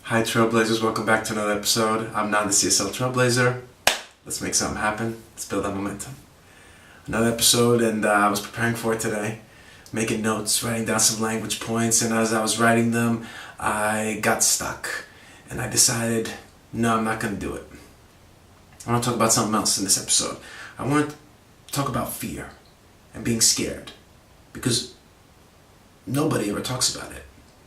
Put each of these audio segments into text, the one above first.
Hi Trailblazers, welcome back to another episode. I'm now the CSL Trailblazer. Let's make something happen. Let's build that momentum. Another episode, and I was preparing for it today, making notes, writing down some language points, and as I was writing them, I got stuck. And I decided, no, I'm not going to do it. I want to talk about something else in this episode. I want to talk about fear and being scared, because nobody ever talks about it.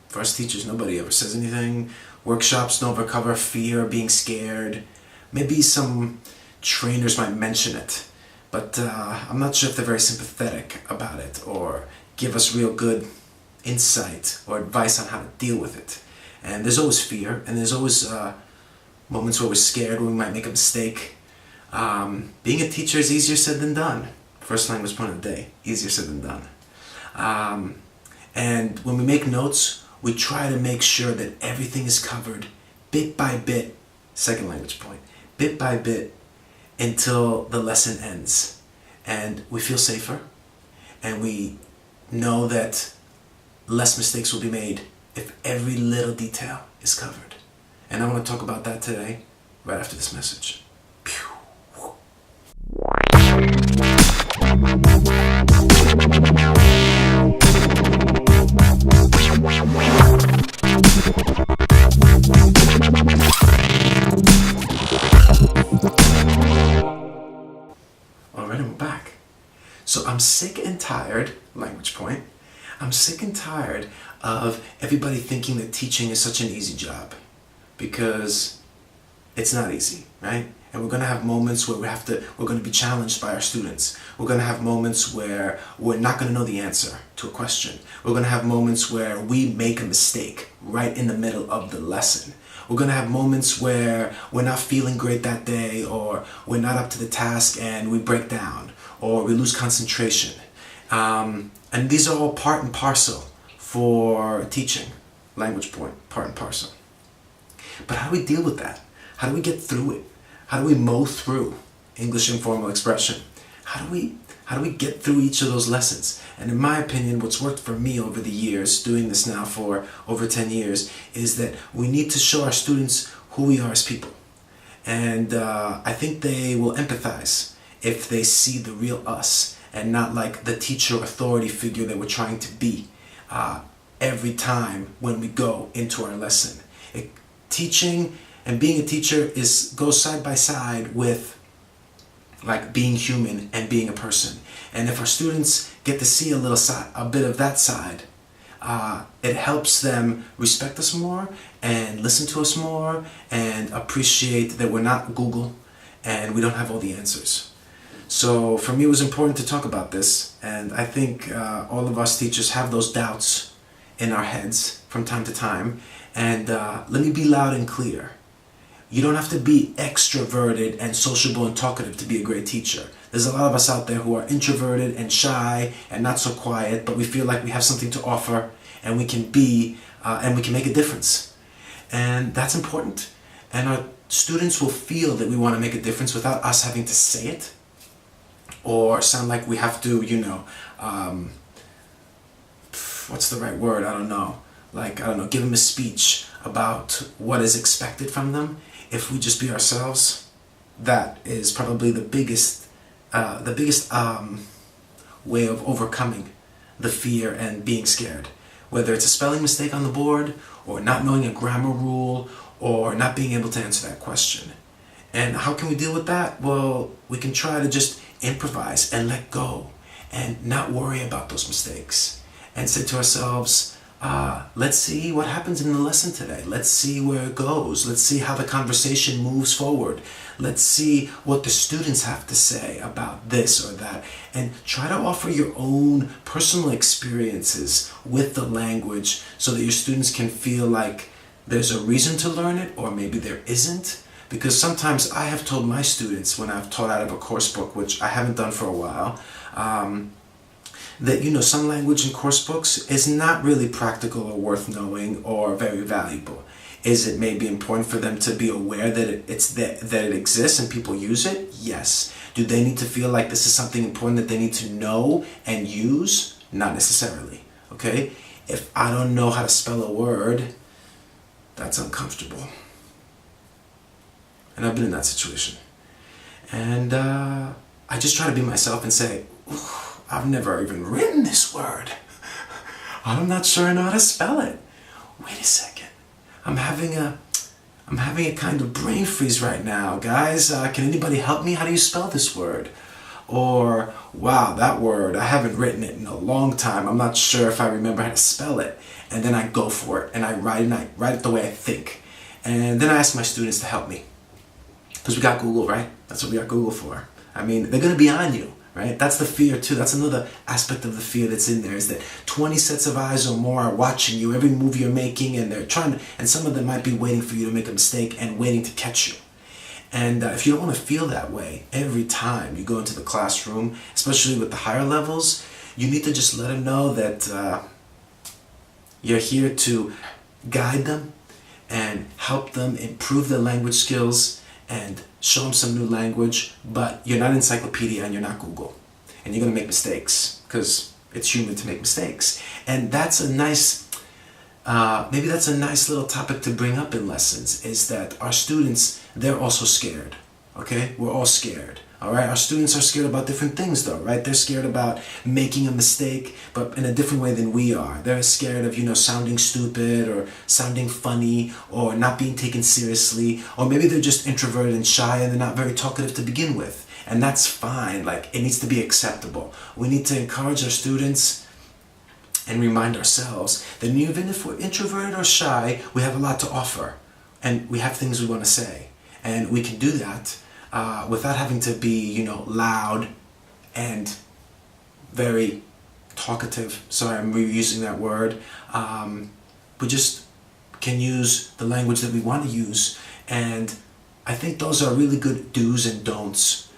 For us teachers, nobody ever says anything. Workshops don't ever cover fear, being scared. Maybe some trainers might mention it, but I'm not sure if they're very sympathetic about it or give us real good insight or advice on how to deal with it. And there's always fear, and there's always moments where we're scared, when we might make a mistake. Being a teacher is easier said than done. First language point of the day, easier said than done. And when we make notes, we try to make sure that everything is covered bit by bit, second language point, bit by bit until the lesson ends. And we feel safer, and we know that less mistakes will be made if every little detail is covered. And I want to talk about that today, right after this message. Alright, we're back. So I'm sick and tired, language point, I'm sick and tired of everybody thinking that teaching is such an easy job, because it's not easy, right? And we're going to have moments where we're going to be challenged by our students. We're going to have moments where we're not going to know the answer to a question. We're going to have moments where we make a mistake right in the middle of the lesson. We're going to have moments where we're not feeling great that day, or we're not up to the task and we break down, or we lose concentration. And these are all part and parcel for teaching, language point, part and parcel. But how do we deal with that? How do we get through it? How do we mow through English informal expression? How do we get through each of those lessons? And in my opinion, what's worked for me over the years, doing this now for over 10 years, is that we need to show our students who we are as people. And I think they will empathize if they see the real us, and not like the teacher authority figure that we're trying to be every time when we go into our lesson. Teaching and being a teacher goes side by side with like being human and being a person. And if our students get to see a bit of that side, it helps them respect us more and listen to us more and appreciate that we're not Google and we don't have all the answers. So for me, it was important to talk about this, and I think all of us teachers have those doubts in our heads from time to time. And let me be loud and clear. You don't have to be extroverted and sociable and talkative to be a great teacher. There's a lot of us out there who are introverted and shy and not so quiet, but we feel like we have something to offer, and we can and we can make a difference. And that's important. And our students will feel that we want to make a difference without us having to say it or sound like we have to, what's the right word? I don't know, give them a speech about what is expected from them. If we just be ourselves, that is probably the biggest way of overcoming the fear and being scared. Whether it's a spelling mistake on the board, or not knowing a grammar rule, or not being able to answer that question. And how can we deal with that? Well, we can try to just improvise and let go and not worry about those mistakes, and say to ourselves, let's see what happens in the lesson today. Let's see where it goes. Let's see how the conversation moves forward. Let's see what the students have to say about this or that. And try to offer your own personal experiences with the language so that your students can feel like there's a reason to learn it, or maybe there isn't. Because sometimes I have told my students, when I've taught out of a course book, which I haven't done for a while, that some language in course books is not really practical or worth knowing or very valuable. Is it maybe important for them to be aware that it exists and people use it? Yes. Do they need to feel like this is something important that they need to know and use? Not necessarily. Okay? If I don't know how to spell a word, That's uncomfortable. And I've been in that situation. And I just try to be myself and say, I've never even written this word. I'm not sure I know how to spell it. Wait a second. I'm having a kind of brain freeze right now. Guys, can anybody help me? How do you spell this word? Or, wow, that word, I haven't written it in a long time. I'm not sure if I remember how to spell it. And then I go for it and I write it the way I think. And then I ask my students to help me. Because we got Google, right? That's what we got Google for. I mean, they're going to be on you, right? That's the fear too. That's another aspect of the fear that's in there, is that 20 sets of eyes or more are watching you, every move you're making, and they're trying to, and some of them might be waiting for you to make a mistake and waiting to catch you. And if you don't want to feel that way every time you go into the classroom, especially with the higher levels, you need to just let them know that you're here to guide them and help them improve their language skills and show them some new language, but you're not encyclopedia and you're not Google. And you're going to make mistakes, because it's human to make mistakes. And that's a nice, maybe that's a nice little topic to bring up in lessons, is that our students, they're also scared, okay? We're all scared, all right? Our students are scared about different things though, right? They're scared about making a mistake, but in a different way than we are. They're scared of, sounding stupid or sounding funny or not being taken seriously, or maybe they're just introverted and shy and they're not very talkative to begin with. And that's fine. Like, it needs to be acceptable. We need to encourage our students and remind ourselves that even if we're introverted or shy, we have a lot to offer and we have things we want to say. And we can do that without having to be, loud and very talkative. Sorry, I'm reusing that word. We just can use the language that we want to use. And I think those are really good do's and don'ts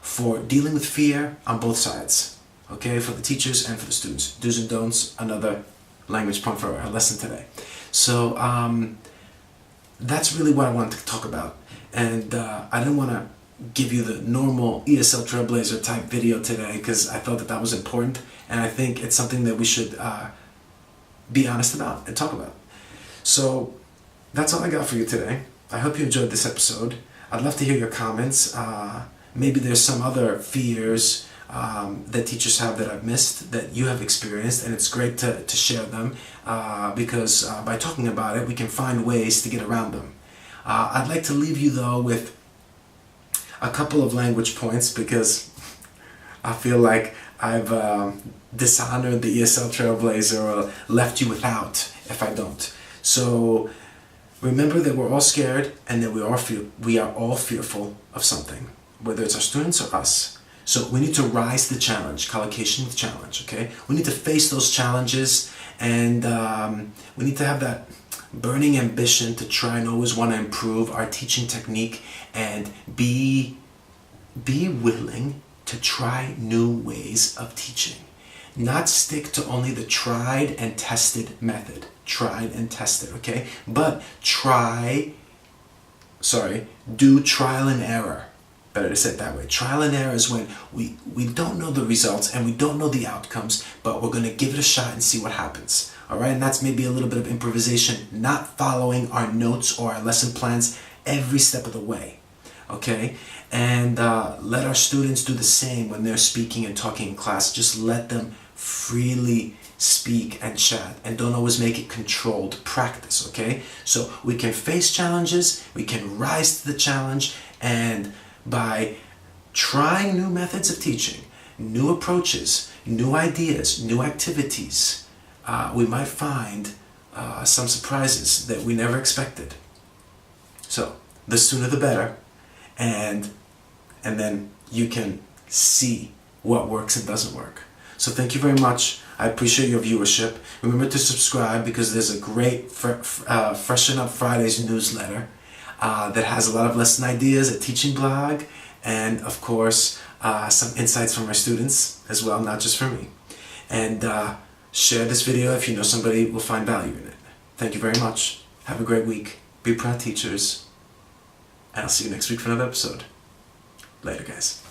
for dealing with fear on both sides. Okay, for the teachers and for the students. Do's and don'ts, another language point for our lesson today. So that's really what I wanted to talk about. And I didn't want to give you the normal ESL Trailblazer type video today, because I thought that was important, and I think it's something that we should be honest about and talk about. So that's all I got for you today. I hope you enjoyed this episode. I'd love to hear your comments. Maybe there's some other fears that teachers have that I've missed, that you have experienced, and it's great to share them, because by talking about it, we can find ways to get around them. I'd like to leave you though with a couple of language points, because I feel like I've dishonored the ESL Trailblazer or left you without if I don't. So remember that we're all scared and that we are all fearful of something, whether it's our students or us. So we need to rise to the challenge, collocation with challenge, okay? We need to face those challenges, and we need to have that burning ambition to try and always want to improve our teaching technique, and be willing to try new ways of teaching. Not stick to only the tried and tested method. Tried and tested, okay? But do trial and error. Better to say it that way. Trial and error is when we don't know the results and we don't know the outcomes, but we're going to give it a shot and see what happens. All right, and that's maybe a little bit of improvisation, not following our notes or our lesson plans every step of the way. Okay, and let our students do the same when they're speaking and talking in class. Just let them freely speak and chat, and don't always make it controlled practice. Okay, so we can face challenges, we can rise to the challenge, and by trying new methods of teaching, new approaches, new ideas, new activities, we might find some surprises that we never expected. So the sooner the better, and then you can see what works and doesn't work. So thank you very much. I appreciate your viewership. Remember to subscribe, because there's a great Freshen Up Fridays newsletter that has a lot of lesson ideas, a teaching blog, and of course some insights from our students as well, not just from me. And share this video if you know somebody will find value in it. Thank you very much. Have a great week. Be proud, teachers. And I'll see you next week for another episode. Later, guys.